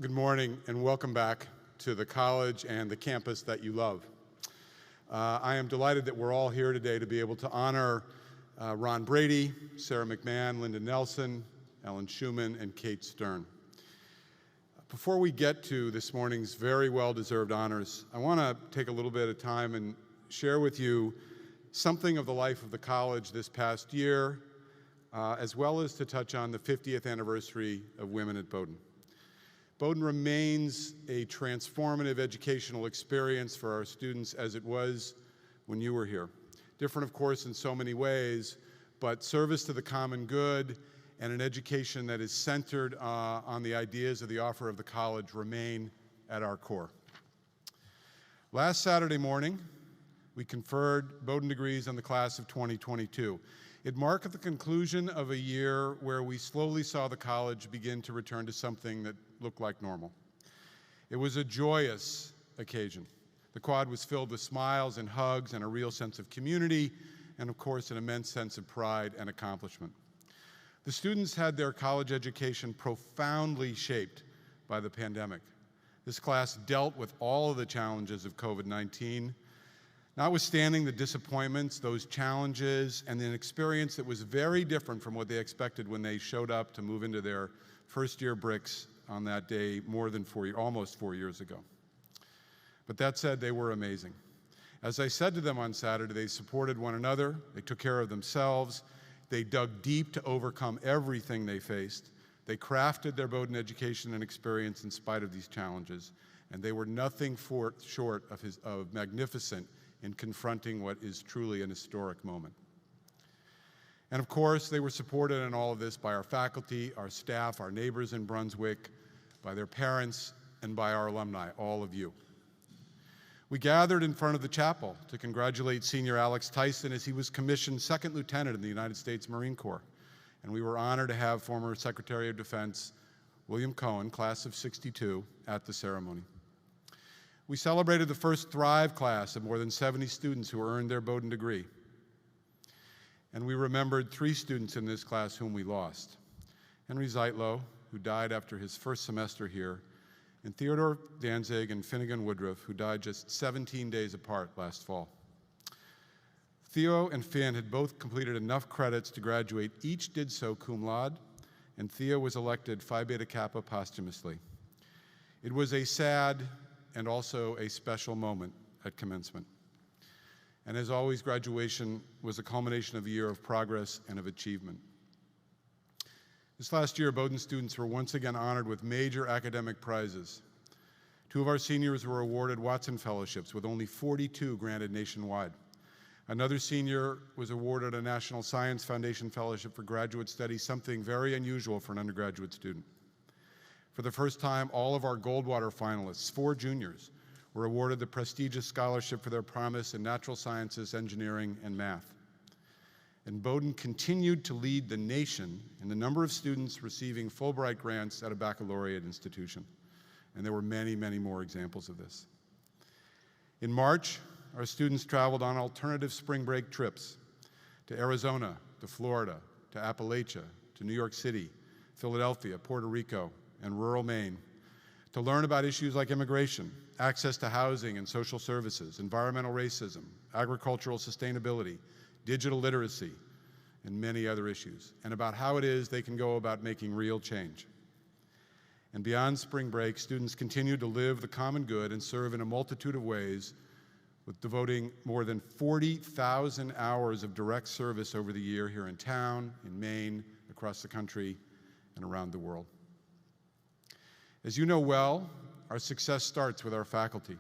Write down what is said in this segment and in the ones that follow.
Good morning and welcome back to the college and the campus that you love. I am delighted that we're all here today to be able to honor Ron Brady, Sarah McMahon, Linda Nelson, Ellen Schuman, and Kate Stern. Before we get to this morning's very well-deserved honors, I want to take a little bit of time and share with you something of the life of the college this past year, as well as to touch on the 50th anniversary of Women at Bowdoin. Bowdoin remains a transformative educational experience for our students as it was when you were here. Different, of course, in so many ways, but service to the common good and an education that is centered on the ideas of the offer of the college remain at our core. Last Saturday morning, we conferred Bowdoin degrees on the class of 2022. It marked the conclusion of a year where we slowly saw the college begin to return to something that looked like normal. It was a joyous occasion. The quad was filled with smiles and hugs and a real sense of community, and of course, an immense sense of pride and accomplishment. The students had their college education profoundly shaped by the pandemic. This class dealt with all of the challenges of COVID-19, notwithstanding the disappointments, those challenges, and an experience that was very different from what they expected when they showed up to move into their first-year bricks on that day almost 4 years ago. But that said, they were amazing. As I said to them on Saturday, they supported one another, they took care of themselves, they dug deep to overcome everything they faced, they crafted their Bowdoin education and experience in spite of these challenges, and they were nothing short of magnificent in confronting what is truly an historic moment. And of course, they were supported in all of this by our faculty, our staff, our neighbors in Brunswick, by their parents, and by our alumni, all of you. We gathered in front of the chapel to congratulate Senior Alex Tyson as he was commissioned Second Lieutenant in the United States Marine Corps. And we were honored to have former Secretary of Defense William Cohen, class of '62, at the ceremony. We celebrated the first Thrive class of more than 70 students who earned their Bowdoin degree. And we remembered 3 students in this class whom we lost. Henry Zeitlow, who died after his first semester here, and Theodore Danzig and Finnegan Woodruff, who died just 17 days apart last fall. Theo and Finn had both completed enough credits to graduate. Each did so cum laude, and Theo was elected Phi Beta Kappa posthumously. It was a sad and also a special moment at commencement. And as always, graduation was a culmination of a year of progress and of achievement. This last year, Bowdoin students were once again honored with major academic prizes. 2 of our seniors were awarded Watson Fellowships, with only 42 granted nationwide. Another senior was awarded a National Science Foundation Fellowship for graduate studies, something very unusual for an undergraduate student. For the first time, all of our Goldwater finalists, 4 juniors, were awarded the prestigious scholarship for their promise in natural sciences, engineering, and math. And Bowdoin continued to lead the nation in the number of students receiving Fulbright grants at a baccalaureate institution. And there were many, many more examples of this. In March, our students traveled on alternative spring break trips to Arizona, to Florida, to Appalachia, to New York City, Philadelphia, Puerto Rico, and rural Maine, to learn about issues like immigration, access to housing and social services, environmental racism, agricultural sustainability, digital literacy, and many other issues, and about how it is they can go about making real change. And beyond spring break, students continue to live the common good and serve in a multitude of ways, with devoting more than 40,000 hours of direct service over the year here in town, in Maine, across the country, and around the world. As you know well, our success starts with our faculty.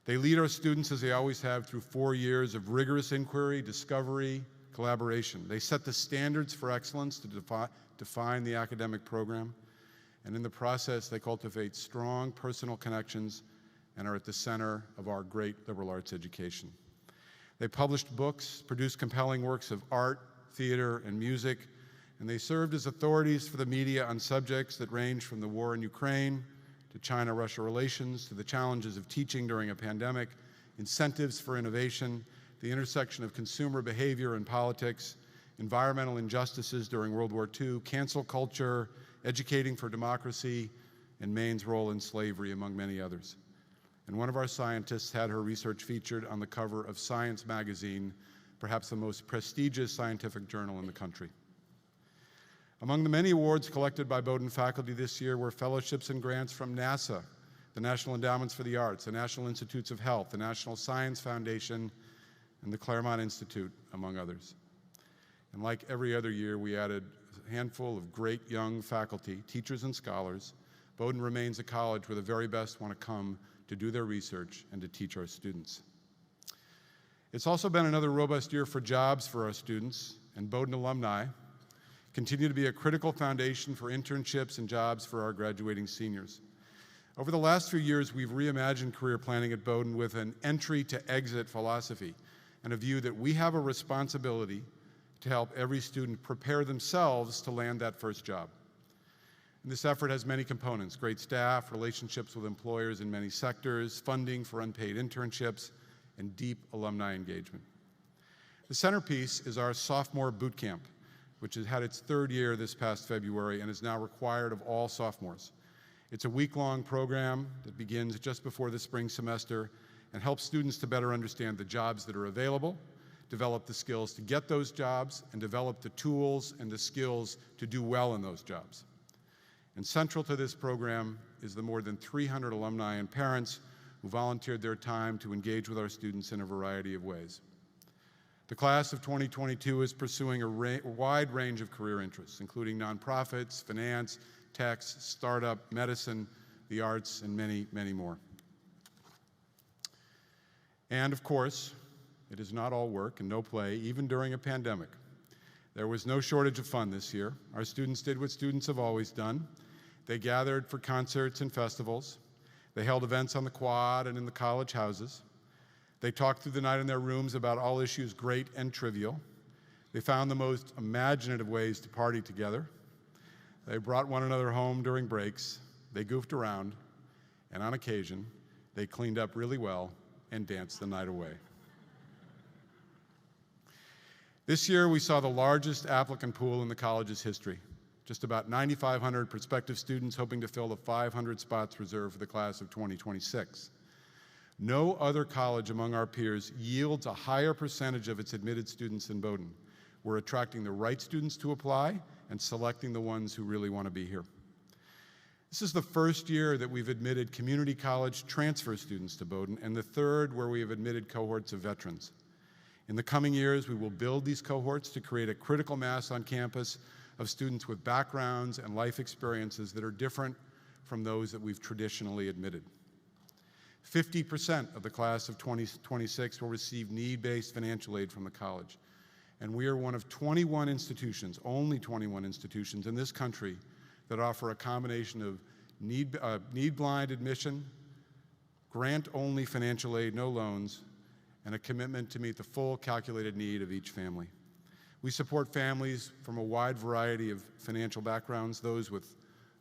They lead our students, as they always have, through 4 years of rigorous inquiry, discovery, collaboration. They set the standards for excellence to define the academic program, and in the process, they cultivate strong personal connections and are at the center of our great liberal arts education. They published books, produced compelling works of art, theater, and music, and they served as authorities for the media on subjects that range from the war in Ukraine to China-Russia relations, to the challenges of teaching during a pandemic, incentives for innovation, the intersection of consumer behavior and politics, environmental injustices during World War II, cancel culture, educating for democracy, and Maine's role in slavery, among many others. And one of our scientists had her research featured on the cover of Science magazine, perhaps the most prestigious scientific journal in the country. Among the many awards collected by Bowdoin faculty this year were fellowships and grants from NASA, the National Endowments for the Arts, the National Institutes of Health, the National Science Foundation, and the Claremont Institute, among others. And like every other year, we added a handful of great young faculty, teachers, and scholars. Bowdoin remains a college where the very best want to come to do their research and to teach our students. It's also been another robust year for jobs for our students, and Bowdoin alumni continue to be a critical foundation for internships and jobs for our graduating seniors. Over the last few years, we've reimagined career planning at Bowdoin with an entry to exit philosophy and a view that we have a responsibility to help every student prepare themselves to land that first job. And this effort has many components: great staff, relationships with employers in many sectors, funding for unpaid internships, and deep alumni engagement. The centerpiece is our sophomore boot camp, which has had its third year this past February and is now required of all sophomores. It's a week-long program that begins just before the spring semester and helps students to better understand the jobs that are available, develop the skills to get those jobs, and develop the tools and the skills to do well in those jobs. And central to this program is the more than 300 alumni and parents who volunteered their time to engage with our students in a variety of ways. The class of 2022 is pursuing a wide range of career interests, including nonprofits, finance, tech, startup, medicine, the arts, and many, many more. And of course, it is not all work and no play, even during a pandemic. There was no shortage of fun this year. Our students did what students have always done. They gathered for concerts and festivals. They held events on the quad and in the college houses. They talked through the night in their rooms about all issues great and trivial. They found the most imaginative ways to party together. They brought one another home during breaks. They goofed around, and on occasion, they cleaned up really well and danced the night away. This year, we saw the largest applicant pool in the college's history. Just about 9,500 prospective students hoping to fill the 500 spots reserved for the class of 2026. No other college among our peers yields a higher percentage of its admitted students than Bowdoin. We're attracting the right students to apply and selecting the ones who really want to be here. This is the first year that we've admitted community college transfer students to Bowdoin, and the third where we have admitted cohorts of veterans. In the coming years, we will build these cohorts to create a critical mass on campus of students with backgrounds and life experiences that are different from those that we've traditionally admitted. 50% of the class of 2026 will receive need-based financial aid from the college. And we are one of 21 institutions, only 21 institutions in this country that offer a combination of need-blind admission, grant-only financial aid, no loans, and a commitment to meet the full calculated need of each family. We support families from a wide variety of financial backgrounds, those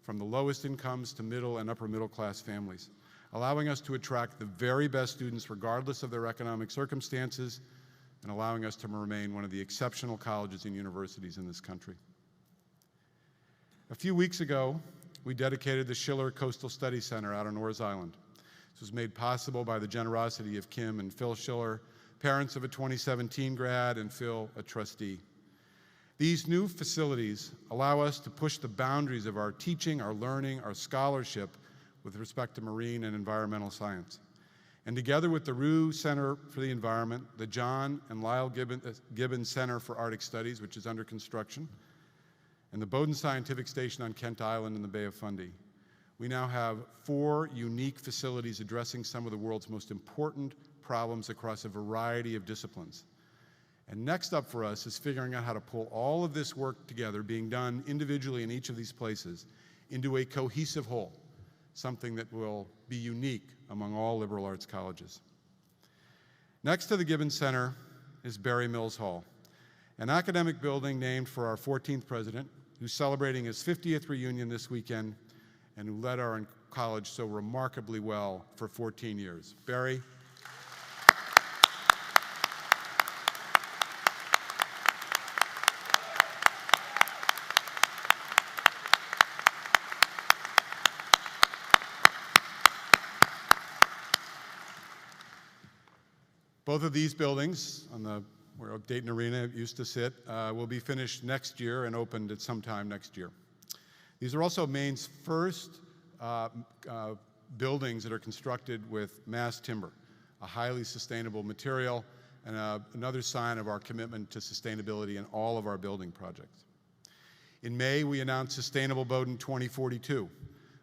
from the lowest incomes to middle and upper middle class families, allowing us to attract the very best students regardless of their economic circumstances and allowing us to remain one of the exceptional colleges and universities in this country. A few weeks ago, we dedicated the Schiller Coastal Study Center out on Orr's Island. This was made possible by the generosity of Kim and Phil Schiller, parents of a 2017 grad and Phil, a trustee. These new facilities allow us to push the boundaries of our teaching, our learning, our scholarship with respect to marine and environmental science. And together with the Rue Center for the Environment, the John and Lyle Gibbons Center for Arctic Studies, which is under construction, and the Bowdoin Scientific Station on Kent Island in the Bay of Fundy, we now have 4 unique facilities addressing some of the world's most important problems across a variety of disciplines. And next up for us is figuring out how to pull all of this work together, being done individually in each of these places, into a cohesive whole, something that will be unique among all liberal arts colleges. Next to the Gibbons Center is Barry Mills Hall, an academic building named for our 14th president, who's celebrating his 50th reunion this weekend and who led our college so remarkably well for 14 years. Barry. Both of these buildings, where Dayton Arena used to sit, will be finished next year and opened at some time next year. These are also Maine's first buildings that are constructed with mass timber, a highly sustainable material, and another sign of our commitment to sustainability in all of our building projects. In May, we announced Sustainable Bowdoin 2042,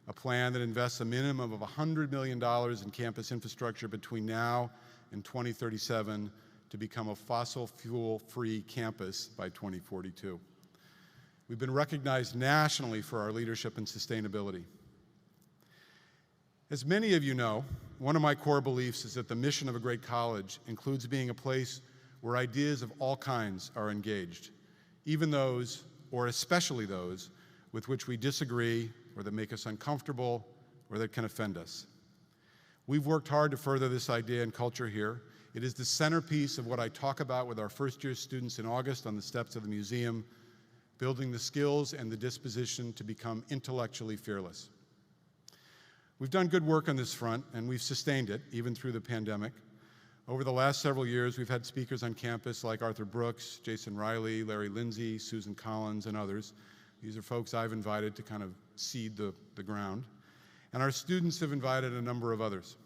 a plan that invests a minimum of $100 million in campus infrastructure between now and 2037 to become a fossil fuel-free campus by 2042. We've been recognized nationally for our leadership in sustainability. As many of you know, one of my core beliefs is that the mission of a great college includes being a place where ideas of all kinds are engaged, even those, or especially those, with which we disagree, or that make us uncomfortable, or that can offend us. We've worked hard to further this idea and culture here. It is the centerpiece of what I talk about with our first-year students in August on the steps of the museum, building the skills and the disposition to become intellectually fearless. We've done good work on this front, and we've sustained it, even through the pandemic. Over the last several years, we've had speakers on campus like Arthur Brooks, Jason Riley, Larry Lindsay, Susan Collins, and others. These are folks I've invited to kind of seed the ground. And our students have invited a number of others.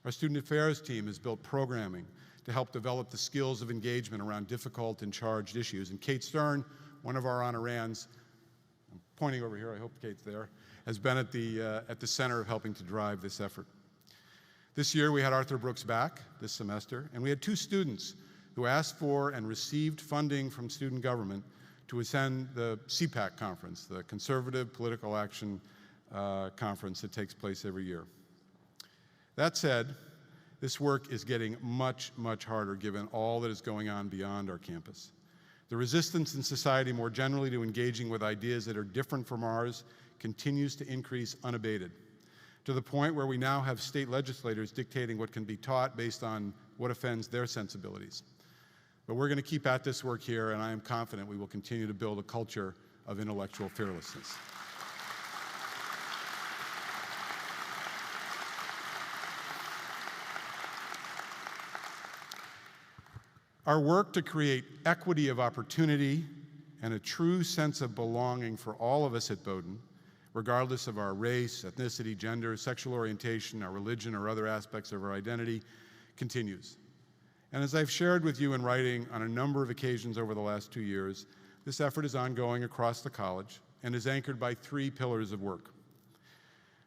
Our student affairs team has built programming to help develop the skills of engagement around difficult and charged issues. And Kate Stern, one of our honorands, I'm pointing over here, I hope Kate's there, has been at the center of helping to drive this effort. This year we had Arthur Brooks back this semester, and we had 2 students who asked for and received funding from student government to attend the CPAC conference, the Conservative Political Action Conference that takes place every year. That said, this work is getting much, much harder given all that is going on beyond our campus. The resistance in society more generally to engaging with ideas that are different from ours continues to increase unabated, to the point where we now have state legislators dictating what can be taught based on what offends their sensibilities. But we're going to keep at this work here, and I am confident we will continue to build a culture of intellectual fearlessness. Our work to create equity of opportunity and a true sense of belonging for all of us at Bowdoin, regardless of our race, ethnicity, gender, sexual orientation, our religion, or other aspects of our identity, continues. And as I've shared with you in writing on a number of occasions over the last 2 years, this effort is ongoing across the college and is anchored by 3 pillars of work.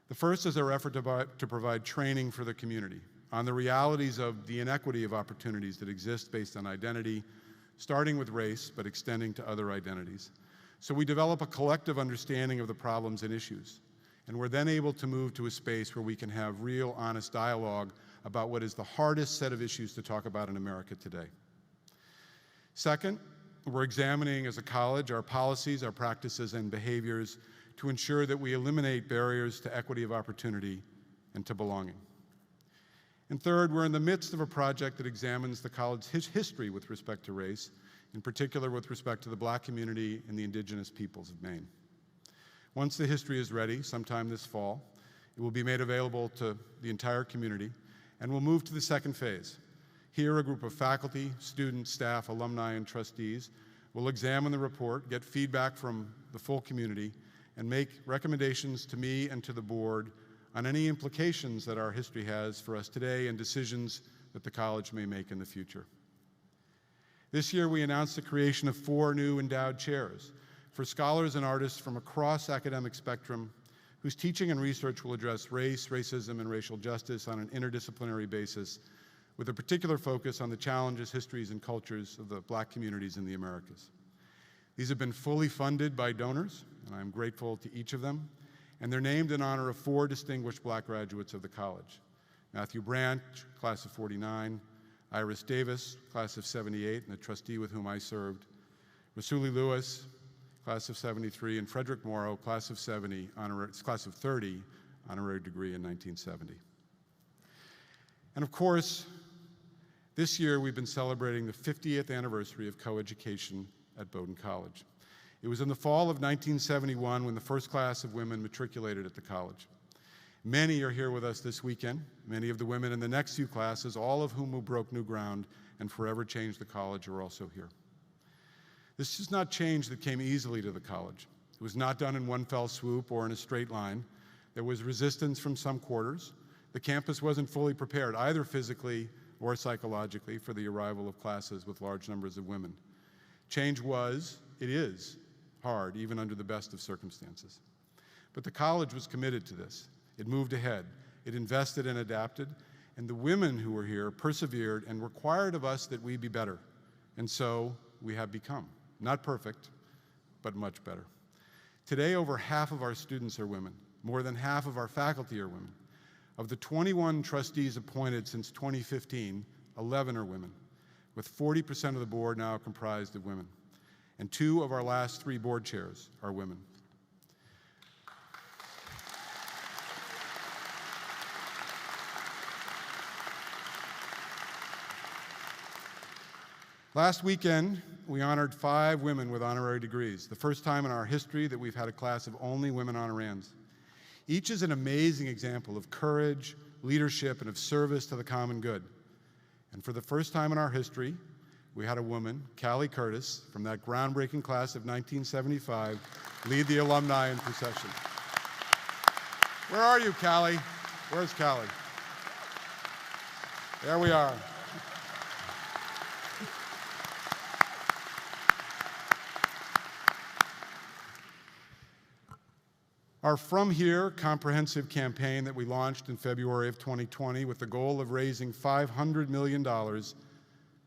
The first is our effort to provide training for the community on the realities of the inequity of opportunities that exist based on identity, starting with race, but extending to other identities. So we develop a collective understanding of the problems and issues, and we're then able to move to a space where we can have real, honest dialogue about what is the hardest set of issues to talk about in America today. Second, we're examining as a college our policies, our practices, and behaviors to ensure that we eliminate barriers to equity of opportunity and to belonging. And third, we're in the midst of a project that examines the college's history with respect to race, in particular with respect to the Black community and the indigenous peoples of Maine. Once the history is ready, sometime this fall, it will be made available to the entire community, and we'll move to the second phase. Here, a group of faculty, students, staff, alumni, and trustees will examine the report, get feedback from the full community, and make recommendations to me and to the board on any implications that our history has for us today and decisions that the college may make in the future. This year, we announced the creation of 4 new endowed chairs for scholars and artists from across academic spectrum whose teaching and research will address race, racism, and racial justice on an interdisciplinary basis, with a particular focus on the challenges, histories, and cultures of the Black communities in the Americas. These have been fully funded by donors, and I'm grateful to each of them, and they're named in honor of 4 distinguished Black graduates of the college: Matthew Branch, class of '49, Iris Davis, class of '78, and a trustee with whom I served, Rasuli Lewis, class of '73, and Frederick Morrow, class of '30, honorary degree in 1970. And of course, this year we've been celebrating the 50th anniversary of coeducation at Bowdoin College. It was in the fall of 1971 when the first class of women matriculated at the college. Many are here with us this weekend, many of the women in the next few classes, all of whom broke new ground and forever changed the college, are also here. This is not change that came easily to the college. It was not done in one fell swoop or in a straight line. There was resistance from some quarters. The campus wasn't fully prepared, either physically or psychologically, for the arrival of classes with large numbers of women. Change was, it is, hard, even under the best of circumstances. But the college was committed to this. It moved ahead. It invested and adapted, and the women who were here persevered and required of us that we be better. And so we have become, not perfect, but much better. Today, over half of our students are women. More than half of our faculty are women. Of the 21 trustees appointed since 2015, 11 are women, with 40% of the board now comprised of women. And 2 of our last 3 board chairs are women. Last weekend, we honored 5 women with honorary degrees, the first time in our history that we've had a class of only women honorands. Each is an amazing example of courage, leadership, and of service to the common good. And for the first time in our history, we had a woman, Callie Curtis, from that groundbreaking class of 1975, lead the alumni in procession. Where are you, Callie? Where's Callie? There we are. Our From Here comprehensive campaign that we launched in February of 2020 with the goal of raising $500 million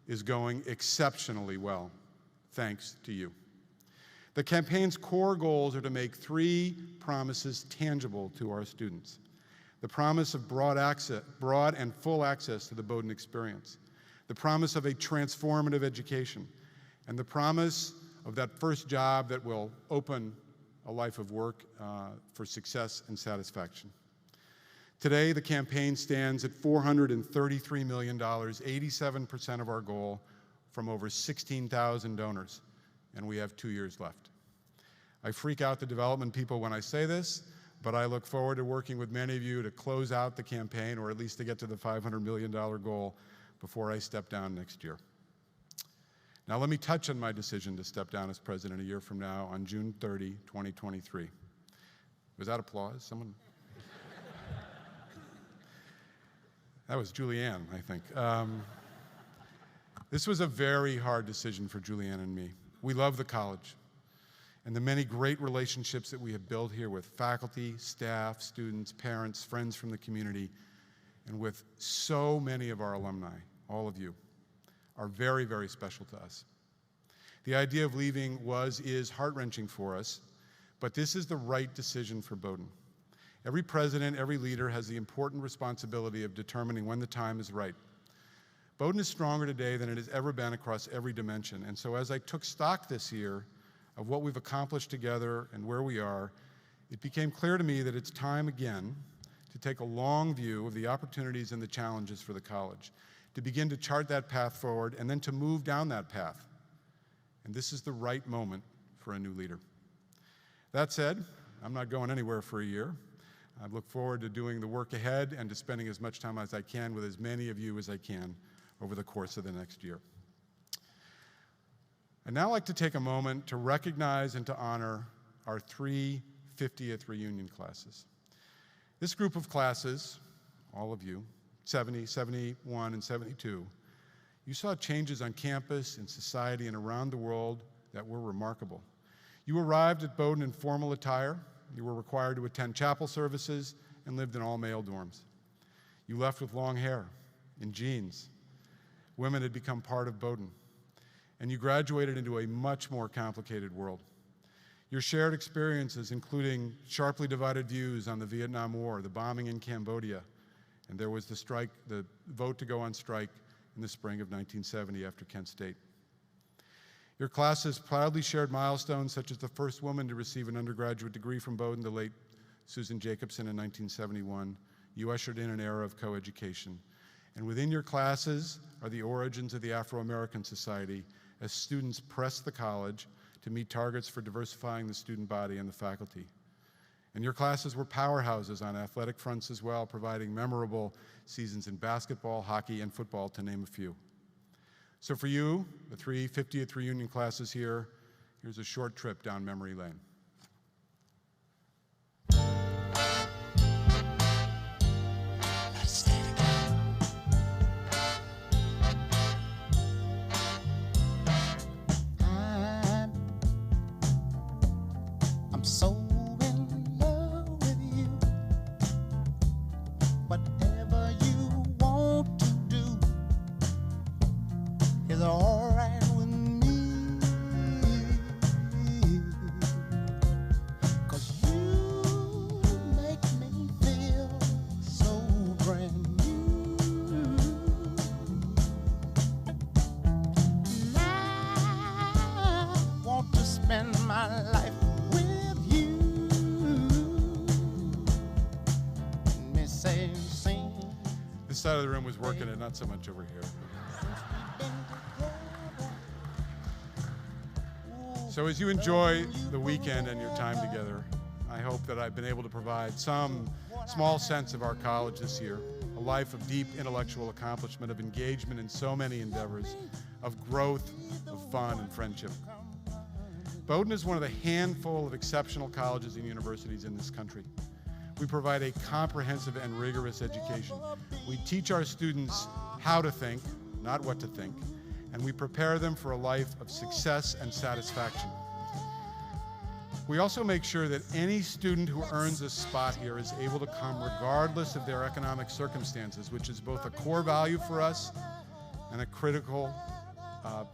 is going exceptionally well, thanks to you. The campaign's core goals are to make 3 promises tangible to our students. The promise of broad and full access to the Bowdoin experience, the promise of a transformative education, and the promise of that first job that will open a life of work for success and satisfaction. Today, the campaign stands at $433 million, 87% of our goal, from over 16,000 donors, and we have 2 years left. I freak out the development people when I say this, but I look forward to working with many of you to close out the campaign, or at least to get to the $500 million goal before I step down next year. Now let me touch on my decision to step down as president a year from now on June 30, 2023. Was that applause? Someone? That was Julianne, I think. This was a very hard decision for Julianne and me. We love the college and the many great relationships that we have built here with faculty, staff, students, parents, friends from the community, and with so many of our alumni, all of you, are very, very special to us. The idea of leaving is heart-wrenching for us, but this is the right decision for Bowdoin. Every president, every leader has the important responsibility of determining when the time is right. Bowdoin is stronger today than it has ever been across every dimension, and so as I took stock this year of what we've accomplished together and where we are, it became clear to me that it's time again to take a long view of the opportunities and the challenges for the college, to begin to chart that path forward, and then to move down that path. And this is the right moment for a new leader. That said, I'm not going anywhere for a year. I look forward to doing the work ahead and to spending as much time as I can with as many of you as I can over the course of the next year. I'd now like to take a moment to recognize and to honor our 3 50th reunion classes. This group of classes, all of you, 70, 71, and 72, you saw changes on campus, in society, and around the world that were remarkable. You arrived at Bowdoin in formal attire. You were required to attend chapel services and lived in all-male dorms. You left with long hair, in jeans. Women had become part of Bowdoin. And you graduated into a much more complicated world. Your shared experiences, including sharply divided views on the Vietnam War, the bombing in Cambodia, and there was the vote to go on strike in the spring of 1970 after Kent State. Your classes proudly shared milestones such as the first woman to receive an undergraduate degree from Bowdoin, the late Susan Jacobson, in 1971. You ushered in an era of coeducation. And within your classes are the origins of the Afro-American Society as students pressed the college to meet targets for diversifying the student body and the faculty. And your classes were powerhouses on athletic fronts as well, providing memorable seasons in basketball, hockey, and football, to name a few. So for you, the 3 50th reunion classes here, here's a short trip down memory lane. I'm so in love with you. Whatever you want to do is all right with me. 'Cause you make me feel so brand new. And I want to spend my life with you. Me say, sing. This side of the room was working it, not so much over here. So as you enjoy the weekend and your time together, I hope that I've been able to provide some small sense of our college this year, a life of deep intellectual accomplishment, of engagement in so many endeavors, of growth, of fun and friendship. Bowdoin is one of the handful of exceptional colleges and universities in this country. We provide a comprehensive and rigorous education. We teach our students how to think, not what to think, and we prepare them for a life of success and satisfaction. We also make sure that any student who earns a spot here is able to come regardless of their economic circumstances, which is both a core value for us and a critical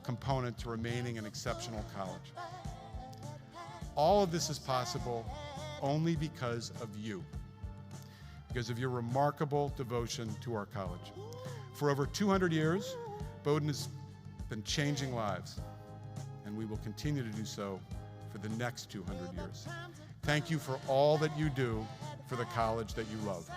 component to remaining an exceptional college. All of this is possible only because of you, because of your remarkable devotion to our college. For over 200 years, Bowdoin has been changing lives, and we will continue to do so for the next 200 years. Thank you for all that you do for the college that you love.